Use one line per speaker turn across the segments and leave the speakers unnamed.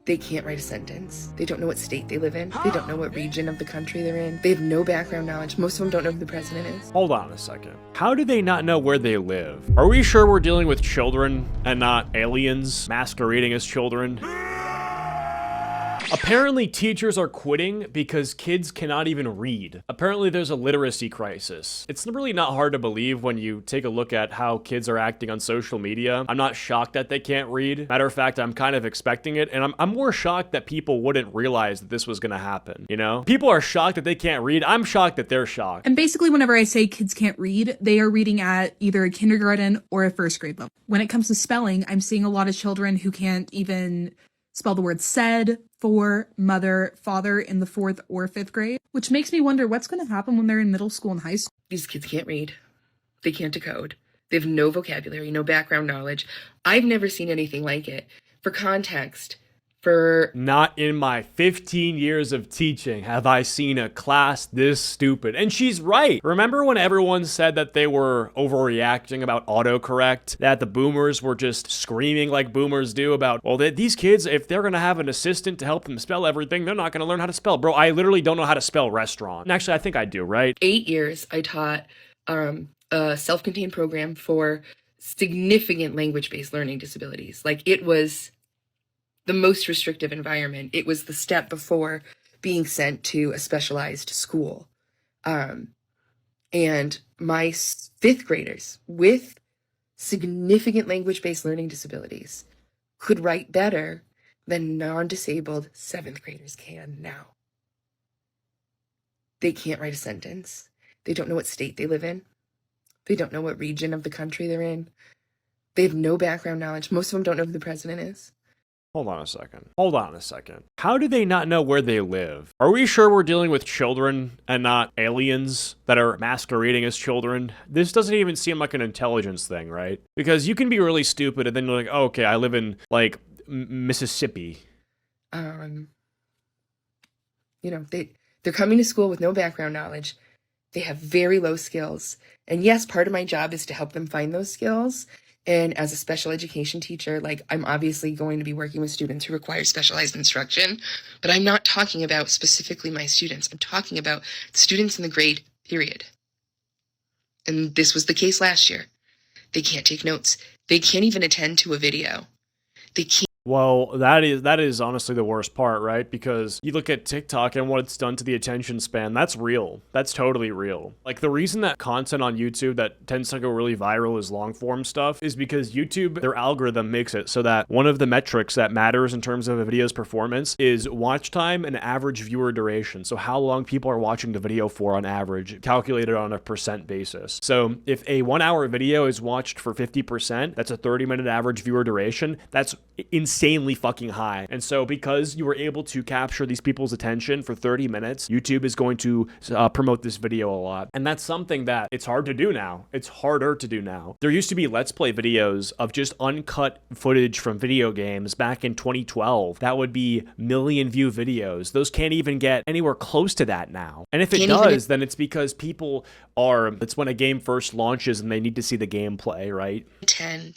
They can't write a sentence. They don't know what state they live in. They don't know what region of the country they're in. They have no background knowledge. Most of them don't know who the president is.
Hold on a second. How do they not know where they live? Are we sure we're dealing with children and not aliens masquerading as children? Apparently, teachers are quitting because kids cannot even read. Apparently, there's a literacy crisis. It's really not hard to believe when you take a look at how kids are acting on social media. I'm not shocked that they can't read. Matter of fact, I'm kind of expecting it, and I'm more shocked that people wouldn't realize that this was gonna happen, you know? People are shocked that they can't read. I'm shocked that they're shocked.
And basically, whenever I say kids can't read, they are reading at either a kindergarten or a first grade level. When it comes to spelling, I'm seeing a lot of children who can't even spell the word said, for, mother, father in the 4th or 5th grade, which makes me wonder what's going to happen when they're in middle school and high school.
These kids can't read. They can't decode. They have no vocabulary, no background knowledge. I've never seen anything like it. For context,
not in my 15 years of teaching have I seen a class this stupid. And she's right. Remember when everyone said that they were overreacting about autocorrect? That the boomers were just screaming like boomers do about, well, these kids, if they're going to have an assistant to help them spell everything, they're not going to learn how to spell. Bro, I literally don't know how to spell restaurant. And actually, I think I do, right?
8 years, I taught a self-contained program for significant language-based learning disabilities. Like, it was the most restrictive environment. It was the step before being sent to a specialized school. And my 5th graders with significant language-based learning disabilities could write better than non-disabled 7th graders can now. They can't write a sentence. They don't know what state they live in. They don't know what region of the country they're in. They have no background knowledge. Most of them don't know who the president is.
Hold on a second. How do they not know where they live? Are we sure we're dealing with children and not aliens that are masquerading as children? This doesn't even seem like an intelligence thing, right? Because you can be really stupid and then you're like, oh, okay, I live in, like, Mississippi.
You know, they're coming to school with no background knowledge. They have very low skills. And yes, part of my job is to help them find those skills. And as a special education teacher, like, I'm obviously going to be working with students who require specialized instruction, but I'm not talking about specifically my students. I'm talking about students in the grade, period. And this was the case last year. They can't take notes. They can't even attend to a video. They can't.
Well, that is honestly the worst part, right? Because you look at TikTok and what it's done to the attention span. That's real. That's totally real. Like, the reason that content on YouTube that tends to go really viral is long form stuff is because YouTube, their algorithm makes it so that one of the metrics that matters in terms of a video's performance is watch time and average viewer duration. So how long people are watching the video for on average, calculated on a percent basis. So if a 1 hour video is watched for 50%, that's a 30-minute average viewer duration. That's insanely fucking high. And so because you were able to capture these people's attention for 30 minutes, YouTube is going to promote this video a lot. And that's something that it's hard to do now. It's harder to do now. There used to be Let's Play videos of just uncut footage from video games back in 2012. That would be million view videos. Those can't even get anywhere close to that now. And if it does, then it's because it's when a game first launches and they need to see the gameplay, right?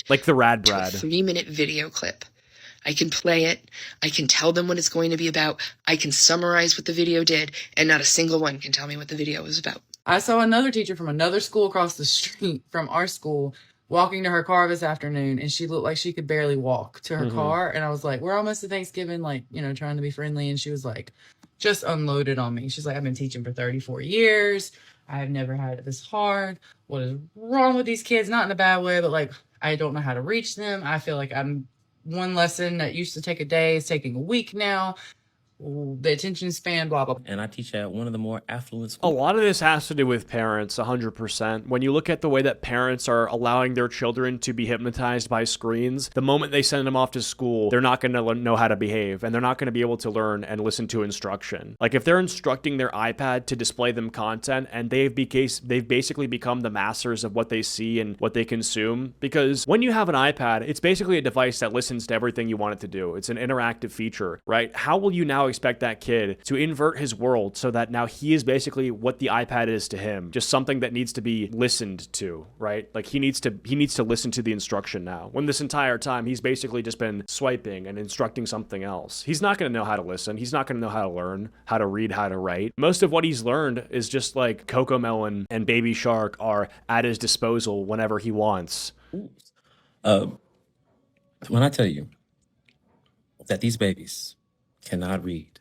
Like the Rad Brad.
3-minute video clip. I can play it. I can tell them what it's going to be about. I can summarize what the video did, and not a single one can tell me what the video was about.
I saw another teacher from another school across the street from our school walking to her car this afternoon, and she looked like she could barely walk to her car. And I was like, we're almost to Thanksgiving, like, you know, trying to be friendly. And she was like, just unloaded on me. She's like, I've been teaching for 34 years. I have never had it this hard. What is wrong with these kids? Not in a bad way, but like, I don't know how to reach them. I feel like one lesson that used to take a day is taking a week now. The attention span, blah, blah.
And I teach at one of the more affluent schools.
A lot of this has to do with parents, 100%. When you look at the way that parents are allowing their children to be hypnotized by screens, the moment they send them off to school, they're not going to know how to behave, and they're not going to be able to learn and listen to instruction. Like, if they're instructing their iPad to display them content, and they've basically become the masters of what they see and what they consume, because when you have an iPad, it's basically a device that listens to everything you want it to do. It's an interactive feature, right? How will you now expect that kid to invert his world so that now he is basically what the iPad is to him, just something that needs to be listened to, right? Like he needs to listen to the instruction now, when this entire time he's basically just been swiping and instructing something else. He's not going to know how to listen. He's not going to know how to learn, how to read, how to write. Most of what he's learned is just like Cocomelon and Baby Shark are at his disposal whenever he wants.
When I tell you that these babies cannot read,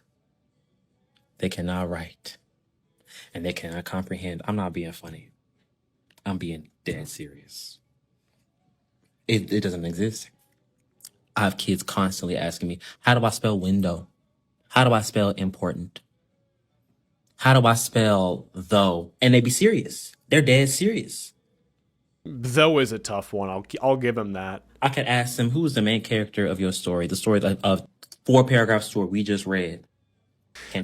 they cannot write, and they cannot comprehend, I'm not being funny. I'm being dead serious. It doesn't exist. I have kids constantly asking me, how do I spell window? How do I spell important? How do I spell though? And they be serious. They're dead serious.
Though is a tough one. I'll give him that.
I could ask them, who's the main character of your story? The story of 4-paragraph story we just read.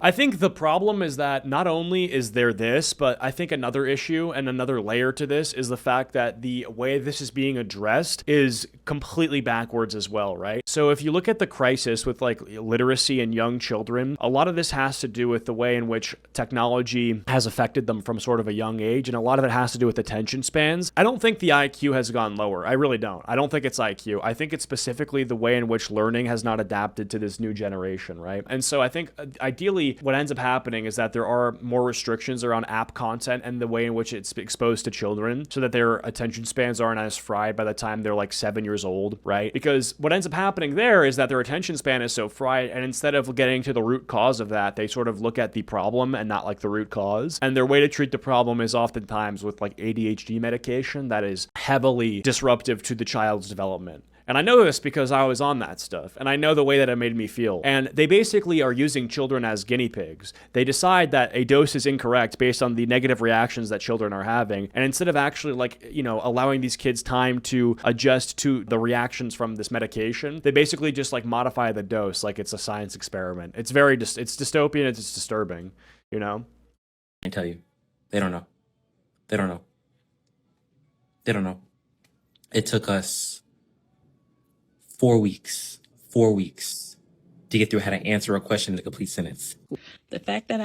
I think the problem is that not only is there this, but I think another issue and another layer to this is the fact that the way this is being addressed is completely backwards as well, right? So if you look at the crisis with like literacy in young children, a lot of this has to do with the way in which technology has affected them from sort of a young age, and a lot of it has to do with attention spans. I don't think the IQ has gone lower. I really don't. I don't think it's IQ. I think it's specifically the way in which learning has not adapted to this new generation, right? And so I think ideally what ends up happening is that there are more restrictions around app content and the way in which it's exposed to children so that their attention spans aren't as fried by the time they're like 7 years old, right? Because what ends up happening there is that their attention span is so fried, and instead of getting to the root cause of that, they sort of look at the problem and not like the root cause. And their way to treat the problem is oftentimes with like ADHD medication that is heavily disruptive to the child's development. And I know this because I was on that stuff, and I know the way that it made me feel. And they basically are using children as guinea pigs. They decide that a dose is incorrect based on the negative reactions that children are having. And instead of actually allowing these kids time to adjust to the reactions from this medication, they basically just like modify the dose like it's a science experiment. It's it's dystopian, it's disturbing, you know?
I tell you, they don't know. They don't know. They don't know. It took us 4 weeks to get through how to answer a question in a complete sentence.
The fact that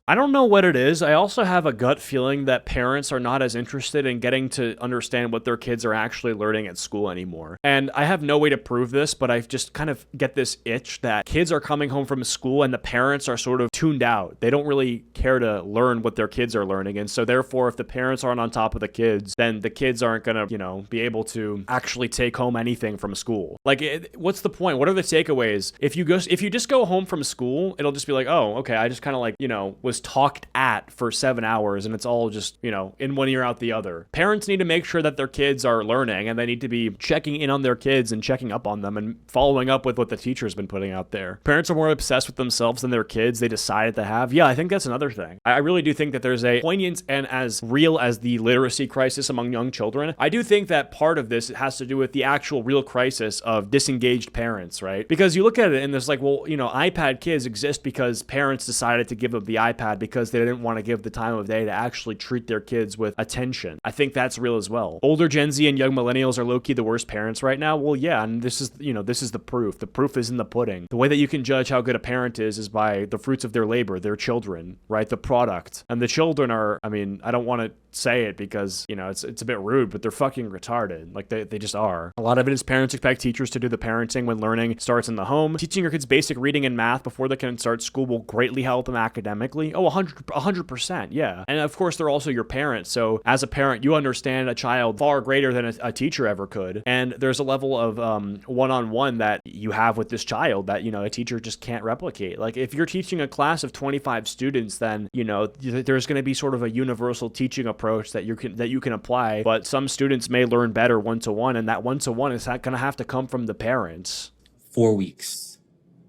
I don't know what it is. I also have a gut feeling that parents are not as interested in getting to understand what their kids are actually learning at school anymore. And I have no way to prove this, but I just kind of get this itch that kids are coming home from school and the parents are sort of tuned out. They don't really care to learn what their kids are learning. And so therefore, if the parents aren't on top of the kids, then the kids aren't going to, be able to actually take home anything from school. Like, what's the point? What are the takeaways? If you just go home from school, it'll just be like, oh, okay, I just kind of was talked at for 7 hours and it's all just, in one ear out the other. Parents need to make sure that their kids are learning, and they need to be checking in on their kids and checking up on them and following up with what the teacher's been putting out there. Parents are more obsessed with themselves than their kids they decided to have. Yeah, I think that's another thing. I really do think that there's a poignant, and as real as the literacy crisis among young children, I do think that part of this has to do with the actual real crisis of disengaged parents, right? Because you look at it and there's like, well, iPad kids exist because parents decided to give them the iPad because they didn't want to give the time of day to actually treat their kids with attention. I think that's real as well. Older Gen Z and young millennials are low-key the worst parents right now. Well, yeah, and this is the proof. The proof is in the pudding. The way that you can judge how good a parent is by the fruits of their labor, their children, right? The product. And the children are, I don't want to say it because, it's a bit rude, but they're fucking retarded. Like they just are. A lot of it is parents expect teachers to do the parenting when learning starts in the home. Teaching your kids basic reading and math before they can start school will greatly help them academically. Oh, 100%, yeah. And of course, they're also your parents. So as a parent, you understand a child far greater than a teacher ever could. And there's a level of one-on-one that you have with this child that, a teacher just can't replicate. Like if you're teaching a class of 25 students, then, there's going to be sort of a universal teaching approach that you can apply. But some students may learn better one-to-one, and that one-to-one is going to have to come from the parents.
4 weeks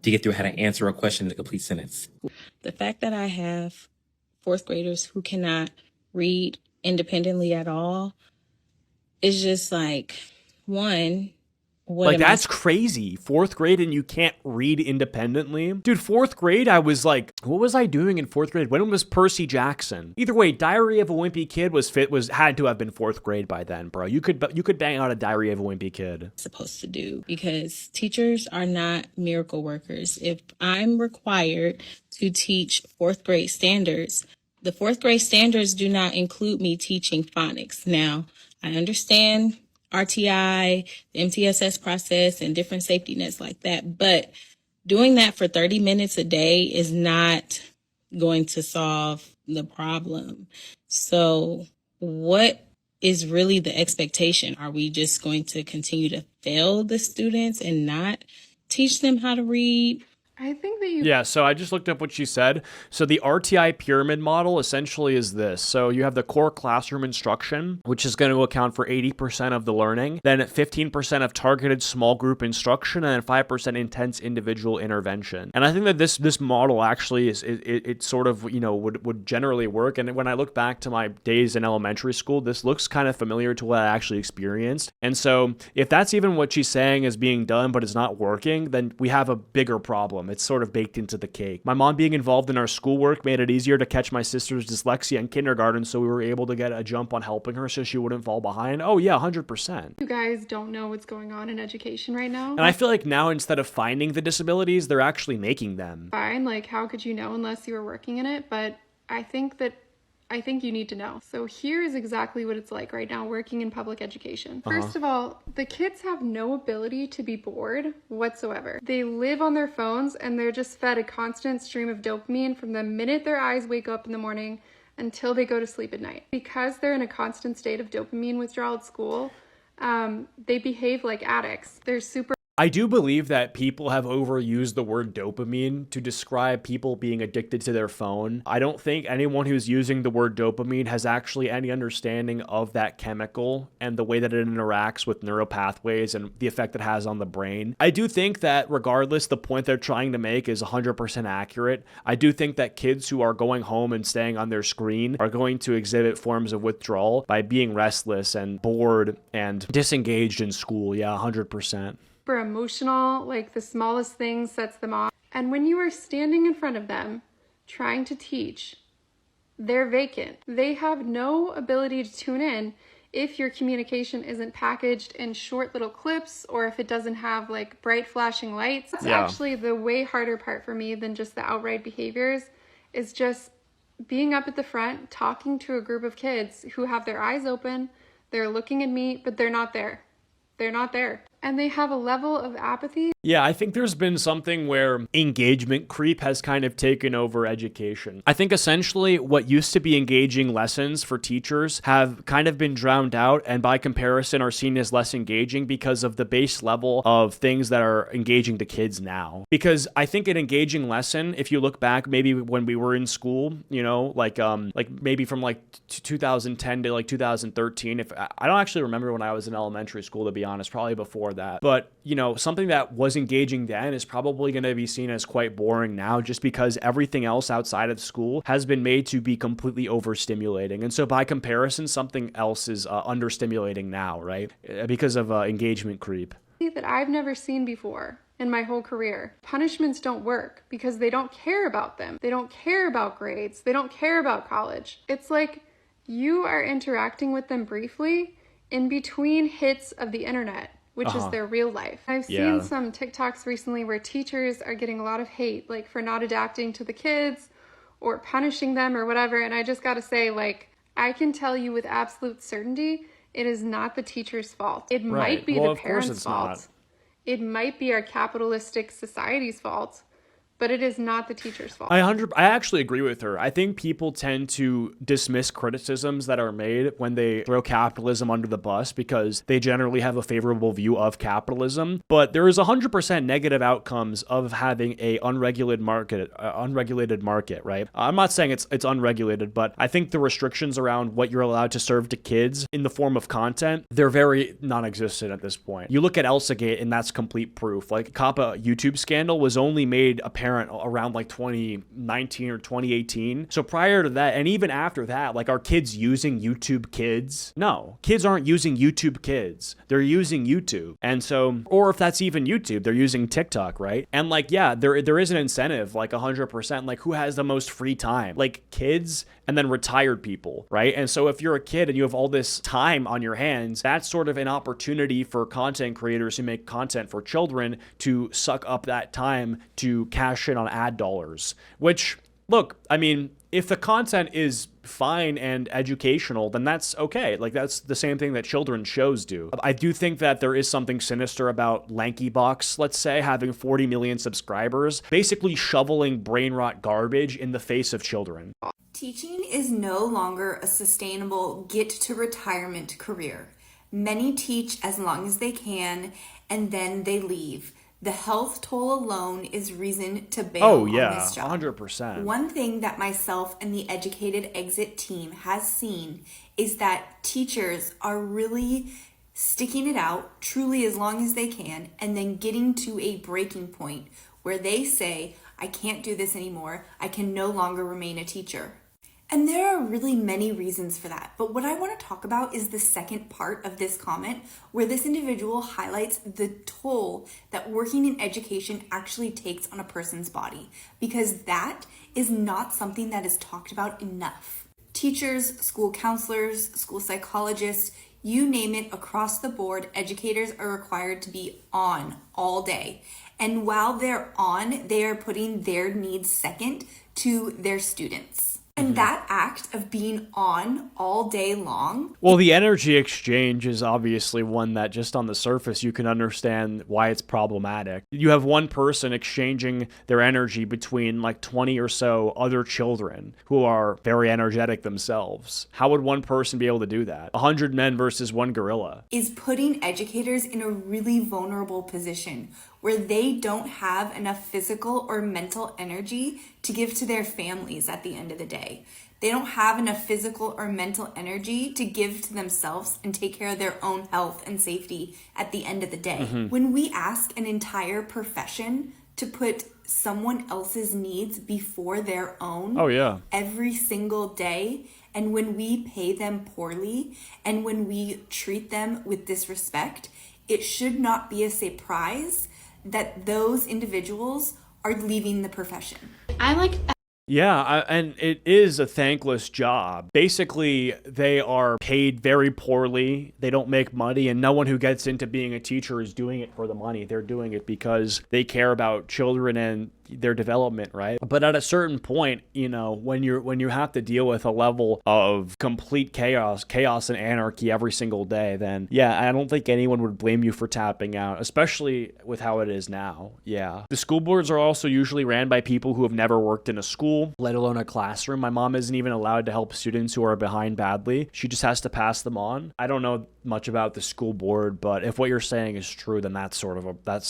to get through how to answer a question in a complete sentence.
the fact that I have fourth graders who cannot read independently at all is just like, one, what
Like,
am I
that's crazy. Fourth grade and you can't read independently. Dude, fourth grade, I was like, what was I doing in fourth grade? When was Percy Jackson? Either way, Diary of a Wimpy Kid had to have been fourth grade by then, bro. You could bang out a Diary of a Wimpy Kid.
supposed to do? Because teachers are not miracle workers. If I'm required to teach fourth grade standards, the fourth grade standards do not include me teaching phonics. Now, I understand RTI, the MTSS process, and different safety nets like that, but doing that for 30 minutes a day is not going to solve the problem. So what is really the expectation? Are we just going to continue to fail the students and not teach them how to read?
I think that you
Yeah, so I just looked up what she said. So the RTI pyramid model essentially is this. So you have the core classroom instruction, which is going to account for 80% of the learning, then 15% of targeted small group instruction, and then 5% intense individual intervention. And I think that this model actually is it sort of, would generally work. And when I look back to my days in elementary school, this looks kind of familiar to what I actually experienced. And so if that's even what she's saying is being done, but it's not working, then we have a bigger problem. It's sort of baked into the cake. My mom being involved in our schoolwork made it easier to catch my sister's dyslexia in kindergarten, so we were able to get a jump on helping her so she wouldn't fall behind. Oh yeah, 100%.
you guys don't know what's going on in education right now.
And I feel like now instead of finding the disabilities, they're actually making them.
Fine, like how could you know unless you were working in it? But I think you need to know. So here's exactly what it's like right now working in public education. First of all, the kids have no ability to be bored whatsoever. They live on their phones and they're just fed a constant stream of dopamine from the minute their eyes wake up in the morning until they go to sleep at night. Because they're in a constant state of dopamine withdrawal at school, they behave like addicts. They're super
I do believe that people have overused the word dopamine to describe people being addicted to their phone. I don't think anyone who's using the word dopamine has actually any understanding of that chemical and the way that it interacts with neural pathways and the effect it has on the brain. I do think that regardless, the point they're trying to make is 100% accurate. I do think that kids who are going home and staying on their screen are going to exhibit forms of withdrawal by being restless and bored and disengaged in school. Yeah, 100%.
super emotional, like the smallest thing sets them off. And when you are standing in front of them trying to teach, they're vacant. They have no ability to tune in if your communication isn't packaged in short little clips or if it doesn't have like bright flashing lights. That's actually the way harder part for me than just the outright behaviors, is just being up at the front, talking to a group of kids who have their eyes open, they're looking at me, but they're not there. They're not there. And they have a level of apathy.
Yeah, I think there's been something where engagement creep has kind of taken over education. I think essentially what used to be engaging lessons for teachers have kind of been drowned out and by comparison are seen as less engaging because of the base level of things that are engaging the kids now. Because I think an engaging lesson, if you look back maybe when we were in school, like maybe from like 2010 to like 2013, if I don't actually remember when I was in elementary school, to be honest, probably before that. But, something that was engaging then is probably going to be seen as quite boring now just because everything else outside of school has been made to be completely overstimulating. And so by comparison, something else is understimulating now, right? Because of engagement creep.
That I've never seen before in my whole career. Punishments don't work because they don't care about them. They don't care about grades. They don't care about college. It's like you are interacting with them briefly in between hits of the internet, which is their real life. I've seen some TikToks recently where teachers are getting a lot of hate, like for not adapting to the kids or punishing them or whatever. And I just got to say, like, I can tell you with absolute certainty, it is not the teacher's fault. It might be the parents' fault. It might be our capitalistic society's fault, but it is not the teacher's fault.
I actually agree with her. I think people tend to dismiss criticisms that are made when they throw capitalism under the bus because they generally have a favorable view of capitalism. But there is 100% negative outcomes of having a unregulated market, right? I'm not saying it's unregulated, but I think the restrictions around what you're allowed to serve to kids in the form of content, they're very non-existent at this point. You look at ElsaGate and that's complete proof. Like, Kappa YouTube scandal was only made apparent parent around like 2019 or 2018. So prior to that, and even after that, like, are kids using YouTube Kids? No, kids aren't using YouTube Kids. They're using YouTube. And so, or if that's even YouTube, they're using TikTok, right? And like, yeah, there is an incentive, like 100%, like who has the most free time? Like kids and then retired people, right? And so if you're a kid and you have all this time on your hands, that's sort of an opportunity for content creators who make content for children to suck up that time to cash in on ad dollars, which, look, I mean, if the content is fine and educational, then that's okay. Like, that's the same thing that children's shows do. I do think that there is something sinister about LankyBox, let's say, having 40 million subscribers, basically shoveling brain rot garbage in the face of children.
Teaching is no longer a sustainable get-to-retirement career. Many teach as long as they can, and then they leave. The health toll alone is reason to bail on this job.
100%.
One thing that myself and the Educated Exit team has seen is that teachers are really sticking it out truly as long as they can, and then getting to a breaking point where they say, I can't do this anymore. I can no longer remain a teacher. And there are really many reasons for that. But what I want to talk about is the second part of this comment, where this individual highlights the toll that working in education actually takes on a person's body, because that is not something that is talked about enough. Teachers, school counselors, school psychologists, you name it, across the board, educators are required to be on all day. And while they're on, they are putting their needs second to their students. And that act of being on all day long.
Well, the energy exchange is obviously one that just on the surface you can understand why it's problematic. You have one person exchanging their energy between like 20 or so other children who are very energetic themselves. How would one person be able to do that? 100 men versus one gorilla.
Is putting educators in a really vulnerable position where they don't have enough physical or mental energy to give to their families at the end of the day. They don't have enough physical or mental energy to give to themselves and take care of their own health and safety at the end of the day. When we ask an entire profession to put someone else's needs before their own every single day, and when we pay them poorly, and when we treat them with disrespect, it should not be a surprise that those individuals are leaving the profession.
And it is a thankless job. Basically, they are paid very poorly. They don't make money, and no one who gets into being a teacher is doing it for the money. They're doing it because they care about children and their development, right? But at a certain point, you know, when you have to deal with a level of complete chaos and anarchy every single day, then yeah, I don't think anyone would blame you for tapping out, especially with how it is now. Yeah. The school boards are also usually ran by people who have never worked in a school, let alone a classroom. My mom isn't even allowed to help students who are behind badly. She just has to pass them on. I don't know much about the school board, but if what you're saying is true, then that's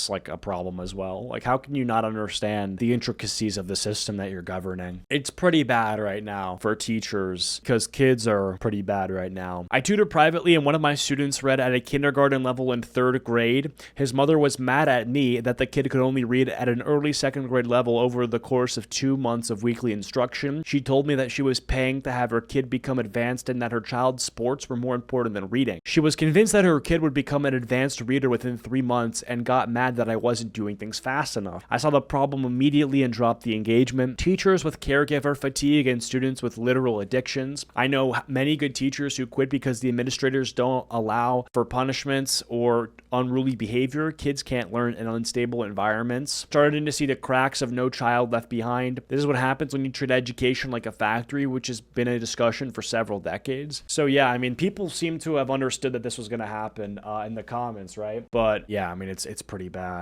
like a problem as well. Like, how can you not understand the intricacies of the system that you're governing? It's pretty bad right now for teachers because kids are pretty bad right now. I tutor privately, and one of my students read at a kindergarten level in 3rd grade. His mother was mad at me that the kid could only read at an early 2nd grade level over the course of 2 months of weekly instruction. She told me that she was paying to have her kid become advanced and that her child's sports were more important than reading. She was convinced that her kid would become an advanced reader within 3 months and got mad that I wasn't doing things fast enough. I saw the problem immediately and dropped the engagement. Teachers with caregiver fatigue and students with literal addictions. I know many good teachers who quit because the administrators don't allow for punishments or unruly behavior. Kids can't learn in unstable environments. Starting to see the cracks of No Child Left Behind. This is what happens when you treat education like a factory, which has been a discussion for several decades. So yeah, I mean, people seem to have understood that this was going to happen in the comments, right? But yeah, I mean, it's pretty bad.